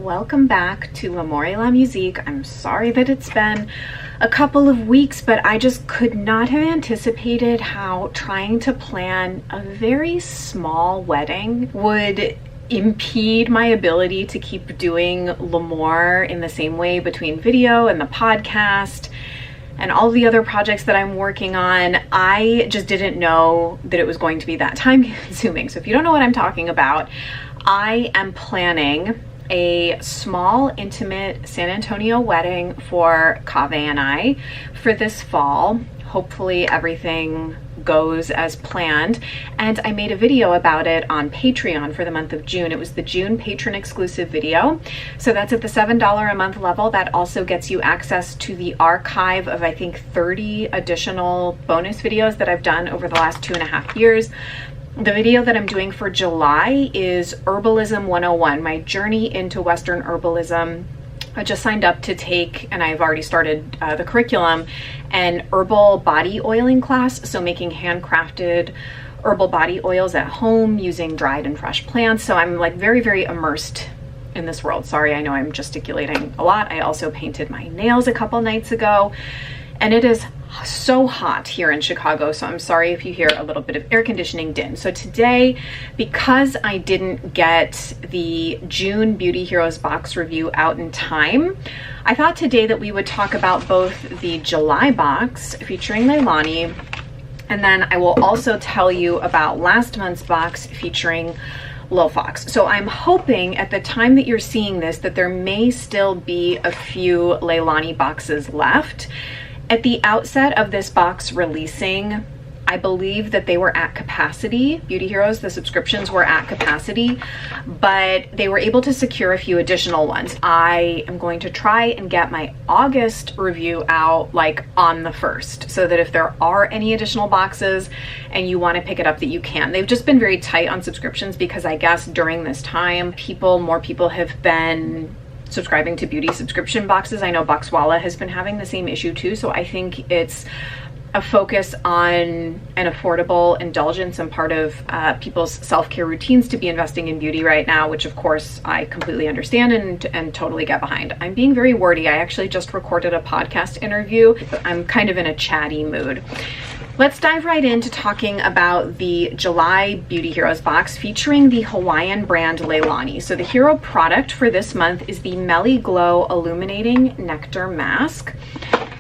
welcome back to L'AMOUR La Musique. I'm sorry that it's been a couple of weeks, but I just could not have anticipated how trying to plan a very small wedding would impede my ability to keep doing L'AMOUR in the same way between video and the podcast and all the other projects that I'm working on. I just didn't know that it was going to be that time consuming. So if you don't know what I'm talking about, I am planning a small, intimate San Antonio wedding for Kaveh and I for this fall. Hopefully everything goes as planned, and I made a video about it on Patreon for the month of June. It was the June patron exclusive video, so that's at the $7 a month level. That also gets you access to the archive of I think 30 additional bonus videos that I've done over the last 2.5 years. The video that I'm doing for July is Herbalism 101, my journey into Western herbalism. I just signed up to take, and I've already started the curriculum, an herbal body oiling class. So making handcrafted herbal body oils at home using dried and fresh plants. So I'm like very, very immersed in this world. Sorry, I know I'm gesticulating a lot. I also painted my nails a couple nights ago, and it is so hot here in Chicago, so I'm sorry if you hear a little bit of air conditioning din. So today, because I didn't get the June Beauty Heroes box review out in time, I thought today that we would talk about both the July box featuring Leahlani, and then I will also tell you about last month's box featuring LILFOX. So I'm hoping at the time that you're seeing this that there may still be a few Leahlani boxes left. At the outset of this box releasing, I believe that they were at capacity. Beauty Heroes, the subscriptions were at capacity, but they were able to secure a few additional ones. I am going to try and get my August review out like on the 1st, so that if there are any additional boxes and you want to pick it up, that you can. They've just been very tight on subscriptions because I guess during this time, more people have been subscribing to beauty subscription boxes. I know Boxwala has been having the same issue too, so I think it's a focus on an affordable indulgence and part of people's self-care routines to be investing in beauty right now, which of course I completely understand and totally get behind. I'm being very wordy. I actually just recorded a podcast interview, but I'm kind of in a chatty mood. Let's dive right into talking about the July Beauty Heroes box featuring the Hawaiian brand Leahlani. So the hero product for this month is the Melly Glow Illuminating Nectar Mask.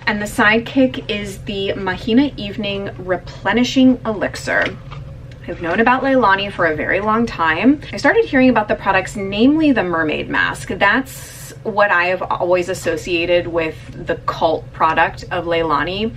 And the sidekick is the Mahina Evening Replenishing Elixir. I've known about Leahlani for a very long time. I started hearing about the products, namely the mermaid mask. That's what I have always associated with the cult product of Leahlani.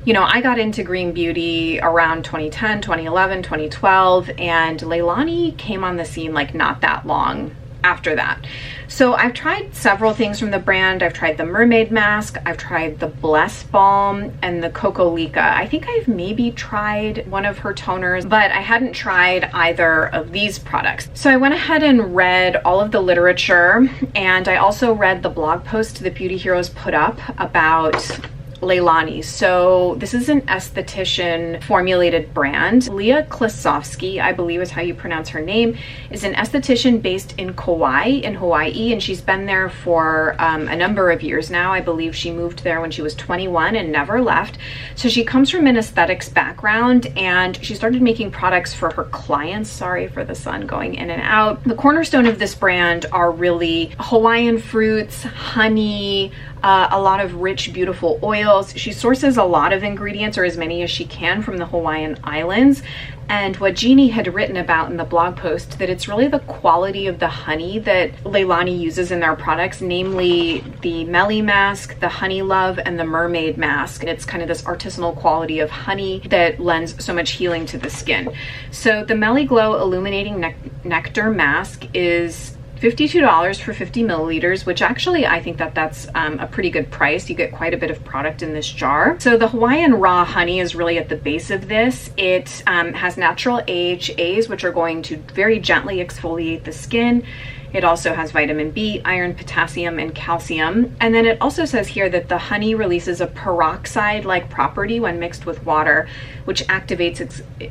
You know, I got into green beauty around 2010, 2011, 2012, and Leahlani came on the scene like not that long after that. So I've tried several things from the brand. I've tried the mermaid mask, I've tried the Bless Balm, and the Cocolica. I think I've maybe tried one of her toners, but I hadn't tried either of these products. So I went ahead and read all of the literature, and I also read the blog post that Beauty Heroes put up about Leahlani. So this is an esthetician formulated brand. Leah Klasovsky, I believe is how you pronounce her name, is an esthetician based in Kauai in Hawaii, and she's been there for a number of years now. I believe she moved there when she was 21 and never left. So she comes from an aesthetics background, and she started making products for her clients. Sorry for the sun going in and out. The cornerstone of this brand are really Hawaiian fruits, honey, a lot of rich, beautiful oils. She sources a lot of ingredients, or as many as she can, from the Hawaiian Islands. And what Jeannie had written about in the blog post, that it's really the quality of the honey that Leahlani uses in their products, namely the Melly Mask, the Honey Love, and the Mermaid Mask. And it's kind of this artisanal quality of honey that lends so much healing to the skin. So the Melly Glow Illuminating Nectar Mask is $52 for 50 milliliters, which actually I think that that's a pretty good price. You get quite a bit of product in this jar. So the Hawaiian raw honey is really at the base of this. It has natural AHAs, which are going to very gently exfoliate the skin. It also has vitamin B, iron, potassium, and calcium. And then it also says here that the honey releases a peroxide-like property when mixed with water, which activates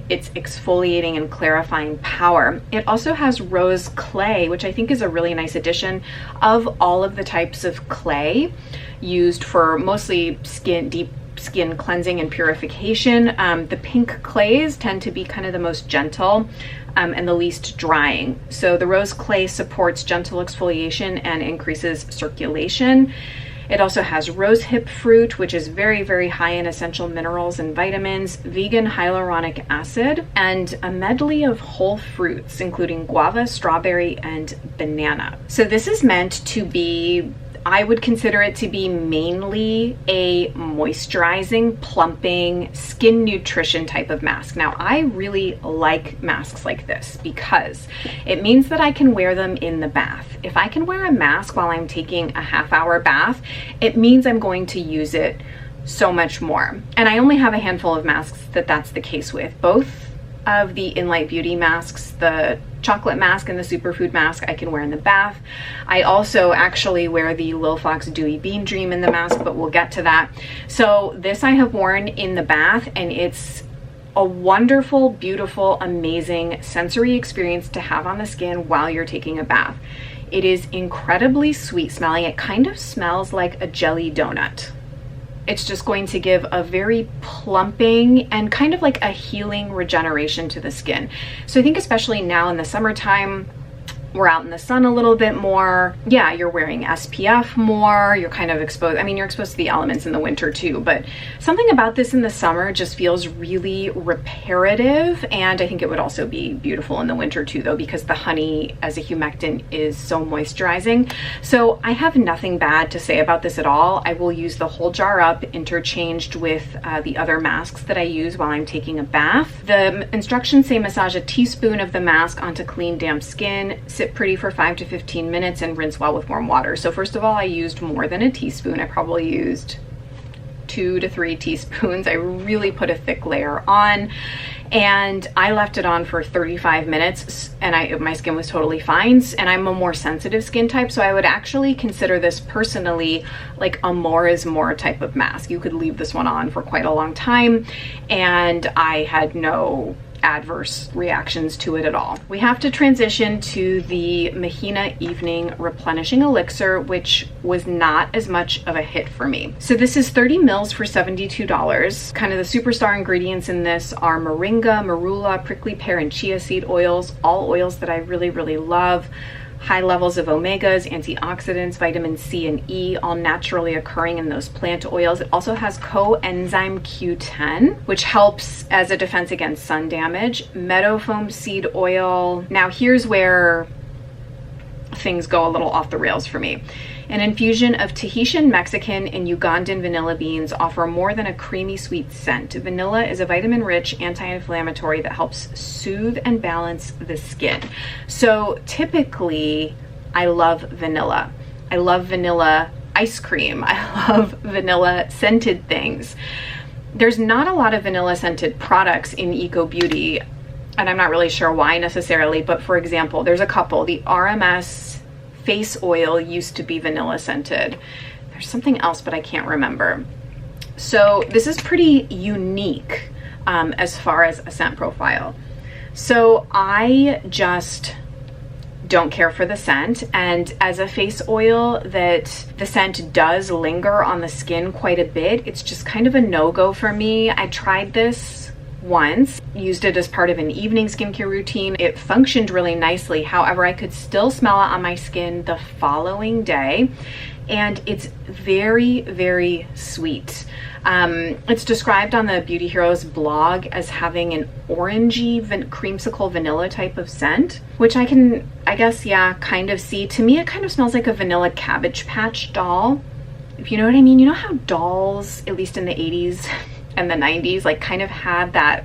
its exfoliating and clarifying power. It also has rose clay, which I think is a really nice addition. Of all of the types of clay used for mostly deep skin cleansing and purification, the pink clays tend to be kind of the most gentle and the least drying. So the rose clay supports gentle exfoliation and increases circulation. It also has rose hip fruit, which is very, very high in essential minerals and vitamins, vegan hyaluronic acid, and a medley of whole fruits, including guava, strawberry, and banana. So this is meant to be, I would consider it to be mainly a moisturizing, plumping, skin nutrition type of mask. Now, I really like masks like this because it means that I can wear them in the bath. If I can wear a mask while I'm taking a half-hour bath, it means I'm going to use it so much more. And I only have a handful of masks that's the case with. Both of the Inlight Beauty masks, the chocolate mask and the superfood mask, I can wear in the bath. I also actually wear the LILFOX Dewy Bean Dream in the mask, but we'll get to that. So this I have worn in the bath, and it's a wonderful, beautiful, amazing sensory experience to have on the skin while you're taking a bath. It is incredibly sweet smelling. It kind of smells like a jelly donut. It's just going to give a very plumping and kind of like a healing regeneration to the skin. So I think especially now in the summertime, we're out in the sun a little bit more. Yeah, you're wearing SPF more. You're kind of exposed. I mean, you're exposed to the elements in the winter too, but something about this in the summer just feels really reparative. And I think it would also be beautiful in the winter too, though, because the honey as a humectant is so moisturizing. So I have nothing bad to say about this at all. I will use the whole jar up interchanged with the other masks that I use while I'm taking a bath. The instructions say massage a teaspoon of the mask onto clean, damp skin. Sit pretty for 5 to 15 minutes and rinse well with warm water. So first of all, I used more than a teaspoon. I probably used 2 to 3 teaspoons. I really put a thick layer on, and I left it on for 35 minutes, and my skin was totally fine. And I'm a more sensitive skin type, so I would actually consider this personally like a more is more type of mask. You could leave this one on for quite a long time, and I had no adverse reactions to it at all. We have to transition to the Mahina Evening Replenishing Elixir, which was not as much of a hit for me. So this is 30 mils for $72. Kind of the superstar ingredients in this are moringa, marula, prickly pear, and chia seed oils, all oils that I really, really love. High levels of omegas, antioxidants, vitamin C and E, all naturally occurring in those plant oils. It also has coenzyme Q10, which helps as a defense against sun damage. Meadow foam seed oil. Now here's where things go a little off the rails for me. An infusion of Tahitian, Mexican, and Ugandan vanilla beans offer more than a creamy sweet scent. Vanilla is a vitamin-rich anti-inflammatory that helps soothe and balance the skin. So typically, I love vanilla. I love vanilla ice cream. I love vanilla scented things. There's not a lot of vanilla scented products in Eco Beauty, and I'm not really sure why necessarily, but for example, there's a couple. The RMS face oil used to be vanilla scented. There's something else, but I can't remember. So this is pretty unique as far as a scent profile. So I just don't care for the scent, and as a face oil that the scent does linger on the skin quite a bit, it's just kind of a no-go for me. I tried this once, used it as part of an evening skincare routine. It functioned really nicely. However, I could still smell it on my skin the following day, and it's very, very sweet. It's described on the Beauty Heroes blog as having an orangey creamsicle vanilla type of scent, which I can, I guess, yeah, kind of see. To me, it kind of smells like a vanilla Cabbage Patch doll, if you know what I mean. You know how dolls, at least in the 80s and the 90s, like kind of had that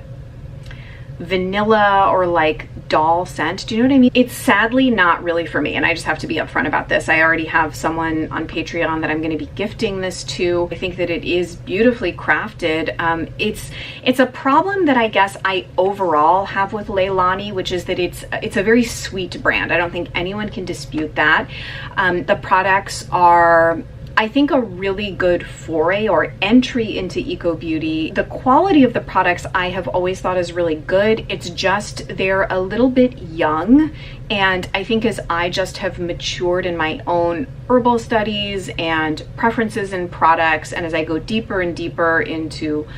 vanilla or like doll scent. Do you know what I mean? It's sadly not really for me, and I just have to be upfront about this. I already have someone on Patreon that I'm going to be gifting this to. I think that it is beautifully crafted. It's a problem that I guess I overall have with Leahlani, which is that it's a very sweet brand. I don't think anyone can dispute that. The products are, I think, a really good foray or entry into eco beauty. The quality of the products I have always thought is really good. It's just they're a little bit young, and I think as I just have matured in my own herbal studies and preferences in products, and as I go deeper and deeper into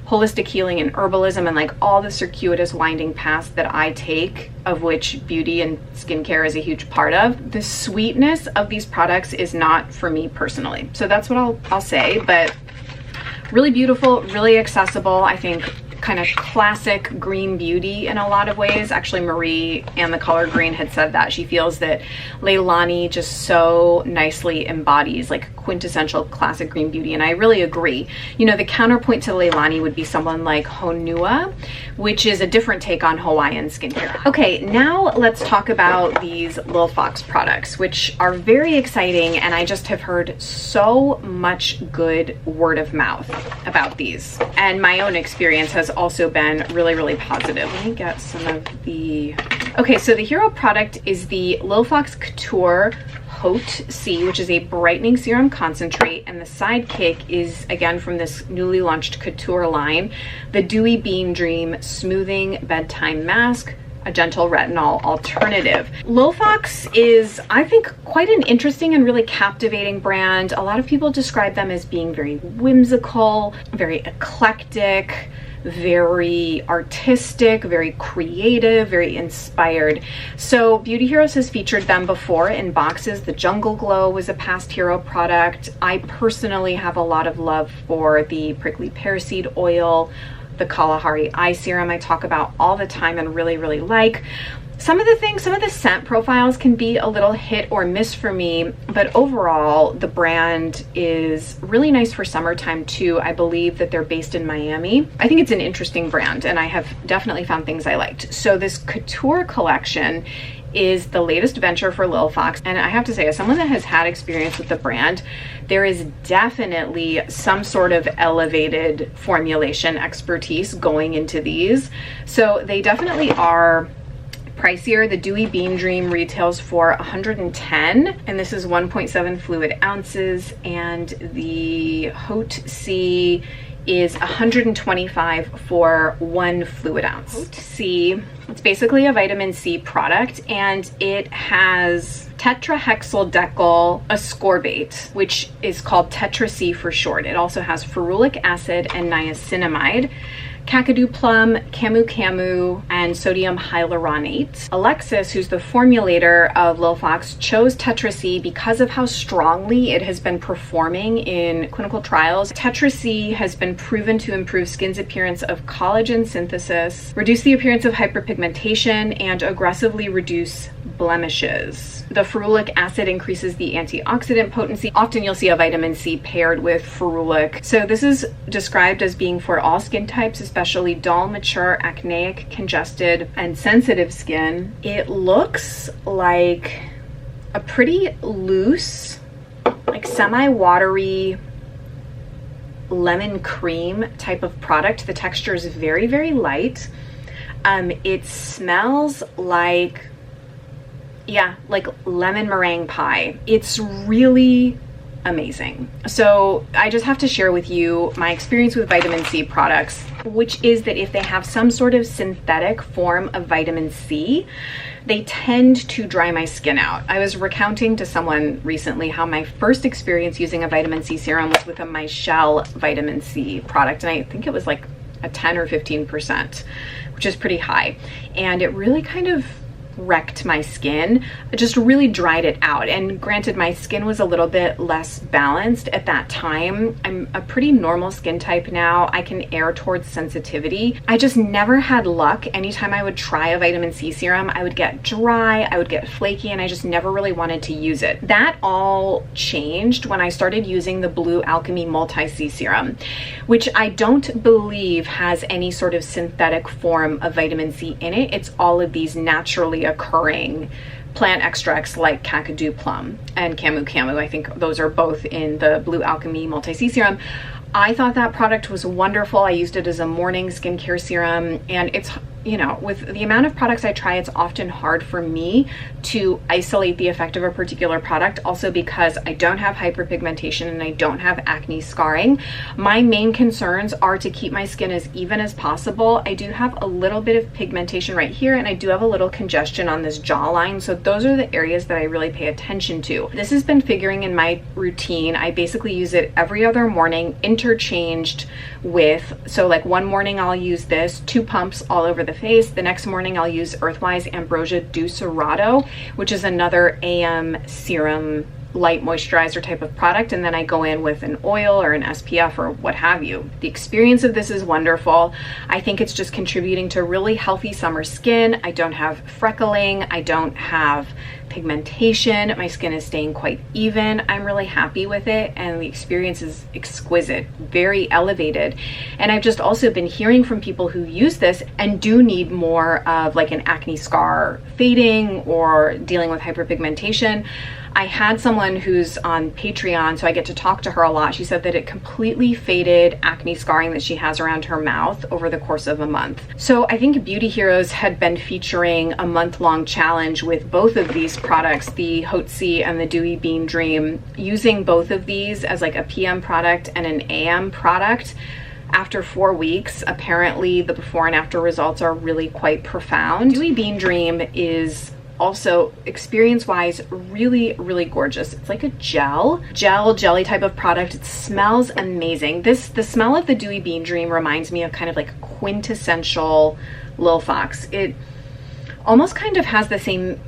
holistic healing and herbalism and like all the circuitous winding paths that I take, of which beauty and skincare is a huge part of, the sweetness of these products is not for me personally. So that's what I'll say, but really beautiful, really accessible. I think kind of classic green beauty in a lot of ways. Actually, Marie and the Color Green had said that she feels that Leahlani just so nicely embodies like quintessential classic green beauty, and I really agree. You know, the counterpoint to Leahlani would be someone like Honua, which is a different take on Hawaiian skincare. Okay, now let's talk about these LILFOX products, which are very exciting, and I just have heard so much good word of mouth about these, and my own experience has also been really, really positive. Let me get some of the... Okay, so the hero product is the LILFOX Couture Haute C, which is a brightening serum concentrate, and the sidekick is, again, from this newly launched Couture line, the Dewy Bean Dream Smoothing Bedtime Mask, a gentle retinol alternative. LILFOX is, I think, quite an interesting and really captivating brand. A lot of people describe them as being very whimsical, very eclectic, very artistic, very creative, very inspired. So Beauty Heroes has featured them before in boxes. The Jungle Glow was a past hero product. I personally have a lot of love for the Prickly Pear Seed Oil, the Kalahari Eye Serum I talk about all the time and really, really like. Some of the scent profiles can be a little hit or miss for me, but overall the brand is really nice for summertime too. I believe that they're based in Miami. I think it's an interesting brand, and I have definitely found things I liked. So this Couture collection is the latest venture for LILFOX, and I have to say, as someone that has had experience with the brand, there is definitely some sort of elevated formulation expertise going into these. So they definitely are pricier. The Dewy Bean Dream retails for 110, and this is 1.7 fluid ounces, and the Haute C is 125 for 1 fluid ounce. Haute C, it's basically a vitamin C product, and it has tetrahexyldecyl ascorbate, which is called Tetra C for short. It also has ferulic acid and niacinamide, Kakadu plum, camu camu, and sodium hyaluronate. Alexis, who's the formulator of LILFOX, chose Tetra C because of how strongly it has been performing in clinical trials. Tetra C has been proven to improve skin's appearance of collagen synthesis, reduce the appearance of hyperpigmentation, and aggressively reduce blemishes. The ferulic acid increases the antioxidant potency. Often you'll see a vitamin C paired with ferulic. So this is described as being for all skin types, especially dull, mature, acneic, congested, and sensitive skin. It looks like a pretty loose, like semi-watery lemon cream type of product. The texture is very, very light. It smells like, yeah, like lemon meringue pie. It's really amazing. So I just have to share with you my experience with vitamin C products, which is that if they have some sort of synthetic form of vitamin C, they tend to dry my skin out. I was recounting to someone recently how my first experience using a vitamin C serum was with a Michelle vitamin C product, and I think it was like a 10 or 15%, which is pretty high. And it really kind of wrecked my skin. It just really dried it out. And granted, my skin was a little bit less balanced at that time. I'm a pretty normal skin type now. I can err towards sensitivity. I just never had luck. Anytime I would try a vitamin C serum, I would get dry, I would get flaky, and I just never really wanted to use it. That all changed when I started using the Blue Alchemy Multi-C Serum, which I don't believe has any sort of synthetic form of vitamin C in it. It's all of these naturally occurring plant extracts like Kakadu plum and Camu Camu. I think those are both in the Blue Alchemy Multi-C Serum. I thought that product was wonderful. I used it as a morning skincare serum, and it's, you know, with the amount of products I try, it's often hard for me to isolate the effect of a particular product, also because I don't have hyperpigmentation and I don't have acne scarring. My main concerns are to keep my skin as even as possible. I do have a little bit of pigmentation right here, and I do have a little congestion on this jawline, so those are the areas that I really pay attention to. This has been figuring in my routine. I basically use it every other morning, interchanged with, so like one morning I'll use this, 2 pumps all over the face. The next morning I'll use Earthwise Ambrosia Du Cerrado, which is another AM serum light moisturizer type of product, and then I go in with an oil or an SPF or what have you. The experience of this is wonderful. I think it's just contributing to really healthy summer skin. I don't have freckling, I don't have pigmentation, my skin is staying quite even. I'm really happy with it, and the experience is exquisite, very elevated. And I've just also been hearing from people who use this and do need more of like an acne scar fading or dealing with hyperpigmentation. I had someone who's on Patreon, so I get to talk to her a lot. She said that it completely faded acne scarring that she has around her mouth over the course of a month. So I think Beauty Heroes had been featuring a month-long challenge with both of these products, the Hotzi and the Dewy Bean Dream, using both of these as like a PM product and an AM product. After 4 weeks, apparently the before and after results are really quite profound. Dewy Bean Dream is also experience-wise really gorgeous. It's like a jelly type of product. It smells amazing. The smell of the Dewy Bean Dream reminds me of kind of like quintessential LILFOX. It almost kind of has the same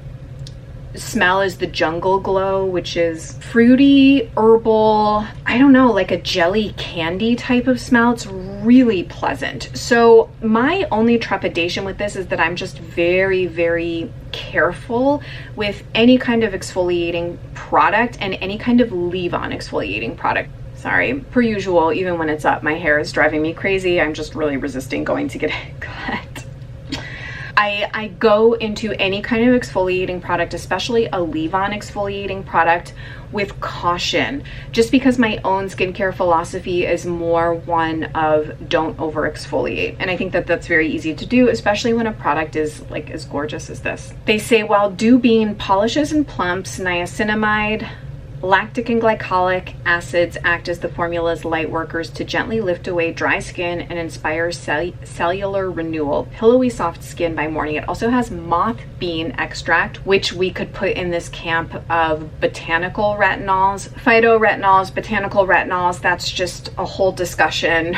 smell as the Jungle Glow, which is fruity, herbal, I don't know, like a jelly candy type of smell. It's really pleasant. So my only trepidation with this is that I'm just very careful with any kind of exfoliating product and any kind of leave-on exfoliating product. Sorry, per usual, even when it's up, my hair is driving me crazy. I'm just really resisting going to get it cut. I go into any kind of exfoliating product, especially a leave-on exfoliating product, with caution, just because my own skincare philosophy is more one of don't over exfoliate. And I think that that's very easy to do, especially when a product is like as gorgeous as this. They say while Dew Bean polishes and plumps, niacinamide, lactic and glycolic acids act as the formula's light workers to gently lift away dry skin and inspire cellular renewal, pillowy soft skin by morning. It also has moth bean extract, which we could put in this camp of botanical retinols, phytoretinols, botanical retinols. That's just a whole discussion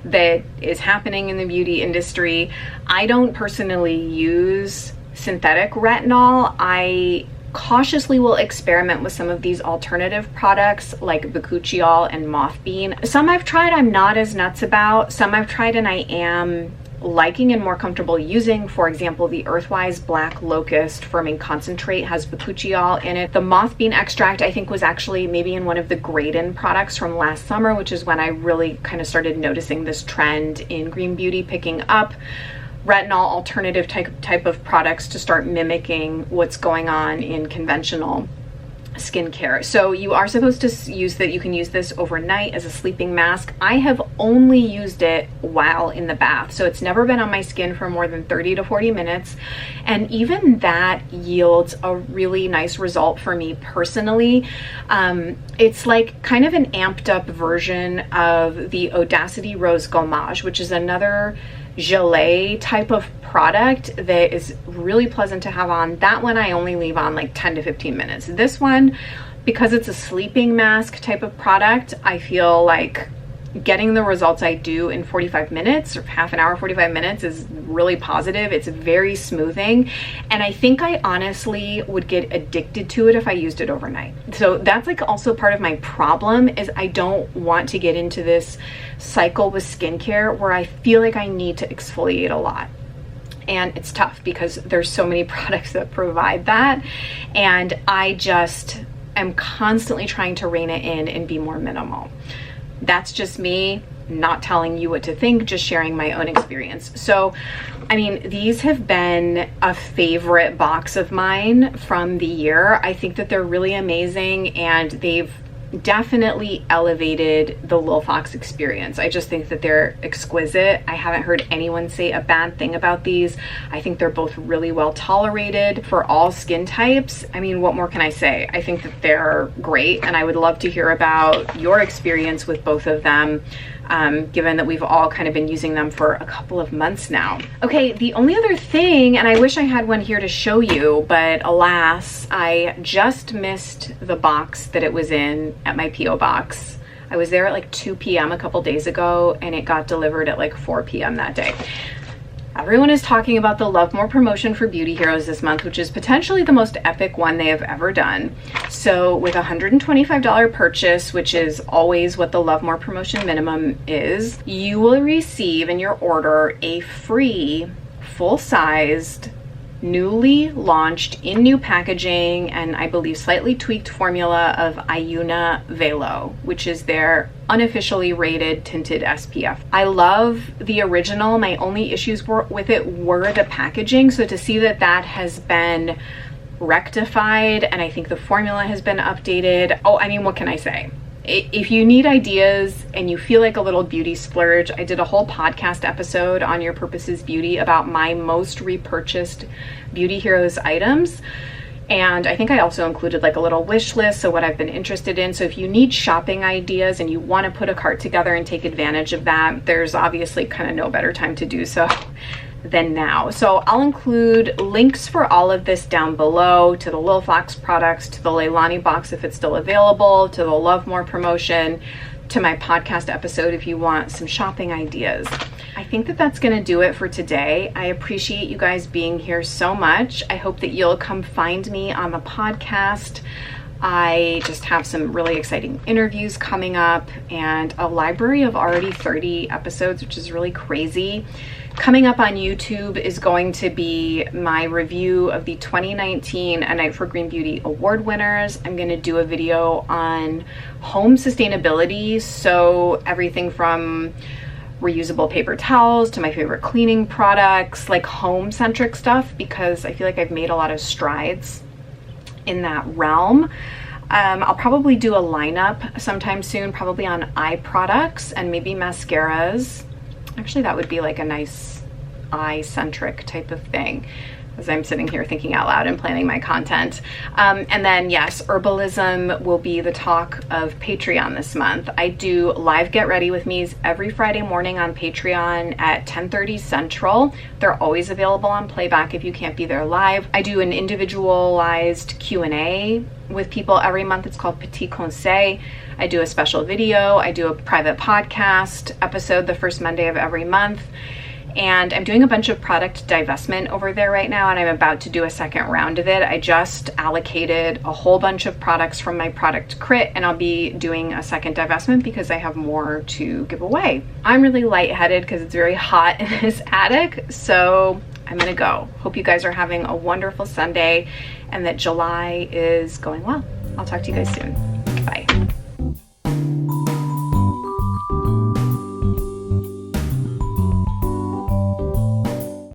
that is happening in the beauty industry. I don't personally use synthetic retinol. I cautiously will experiment with some of these alternative products like bakuchiol and mothbean. Some I've tried I'm not as nuts about. Some I've tried and I am liking and more comfortable using. For example, the Earthwise Black Locust Firming Concentrate has bakuchiol in it. The mothbean extract I think was actually maybe in one of the Graydon products from last summer, which is when I really kind of started noticing this trend in green beauty picking up retinol alternative type of products to start mimicking what's going on in conventional skincare. So you are supposed to use that. You can use this overnight as a sleeping mask. I have only used it while in the bath, so it's never been on my skin for more than 30 to 40 minutes, and even that yields a really nice result for me personally. It's like kind of an amped up version of the Audacity Rose Gommage, which is another gelée type of product that is really pleasant to have on. That one I only leave on like 10 to 15 minutes. This one, because it's a sleeping mask type of product, I feel like getting the results I do in 45 minutes, or half an hour, 45 minutes, is really positive. It's very smoothing. And I think I honestly would get addicted to it if I used it overnight. So that's like also part of my problem, is I don't want to get into this cycle with skincare where I feel like I need to exfoliate a lot. And it's tough because there's so many products that provide that. And I just am constantly trying to rein it in and be more minimal. That's just me, not telling you what to think, just sharing my own experience. So, I mean, these have been a favorite box of mine from the year. I think that they're really amazing, and they've definitely elevated the LILFOX experience. I just think that they're exquisite. I haven't heard anyone say a bad thing about these. I think they're both really well tolerated for all skin types. I mean, what more can I say? I think that they're great, and I would love to hear about your experience with both of them, given that we've all kind of been using them for a couple of months now. Okay, the only other thing, and I wish I had one here to show you, but alas, I just missed the box that it was in at my P.O. box. I was there at like 2 p.m. a couple days ago, and it got delivered at like 4 p.m. that day. Everyone is talking about the Love More promotion for Beauty Heroes this month, which is potentially the most epic one they have ever done. So with a $125 purchase, which is always what the Love More promotion minimum is, you will receive in your order a free, full-sized, newly launched in new packaging and I believe slightly tweaked formula of Iuna Velo, which is their unofficially rated tinted SPF. I love the original. My only issues with it were the packaging. So to see that that has been rectified, and I think the formula has been updated. Oh, I mean, what can I say? If you need ideas and you feel like a little beauty splurge, I did a whole podcast episode on Your Purpose is Beauty about my most repurchased Beauty Heroes items. And I think I also included like a little wish list, so what I've been interested in. So if you need shopping ideas and you want to put a cart together and take advantage of that, there's obviously kind of no better time to do so than now. So I'll include links for all of this down below, to the LILFOX products, to the Leahlani box if it's still available, to the Love More promotion, to my podcast episode if you want some shopping ideas. I think that that's gonna do it for today. I appreciate you guys being here so much. I hope that you'll come find me on the podcast. I just have some really exciting interviews coming up and a library of already 30 episodes, which is really crazy. Coming up on YouTube is going to be my review of the 2019 A Night for Green Beauty award winners. I'm going to do a video on home sustainability, so everything from reusable paper towels to my favorite cleaning products, like home-centric stuff, because I feel like I've made a lot of strides in that realm. I'll probably do a lineup sometime soon, probably on eye products and maybe mascaras. Actually, that would be like a nice eye-centric type of thing, as I'm sitting here thinking out loud and planning my content. And then yes, herbalism will be the talk of Patreon this month. I do live Get Ready With Me's every Friday morning on Patreon at 10:30 Central. They're always available on playback if you can't be there live. I do an individualized Q&A with people every month. It's called Petit Conseil. I do a special video. I do a private podcast episode the first Monday of every month. And I'm doing a bunch of product divestment over there right now, and I'm about to do a second round of it. I just allocated a whole bunch of products from my product crit, and I'll be doing a second divestment because I have more to give away. I'm really lightheaded because it's very hot in this attic, so I'm gonna go. Hope you guys are having a wonderful Sunday and that July is going well. I'll talk to you guys soon.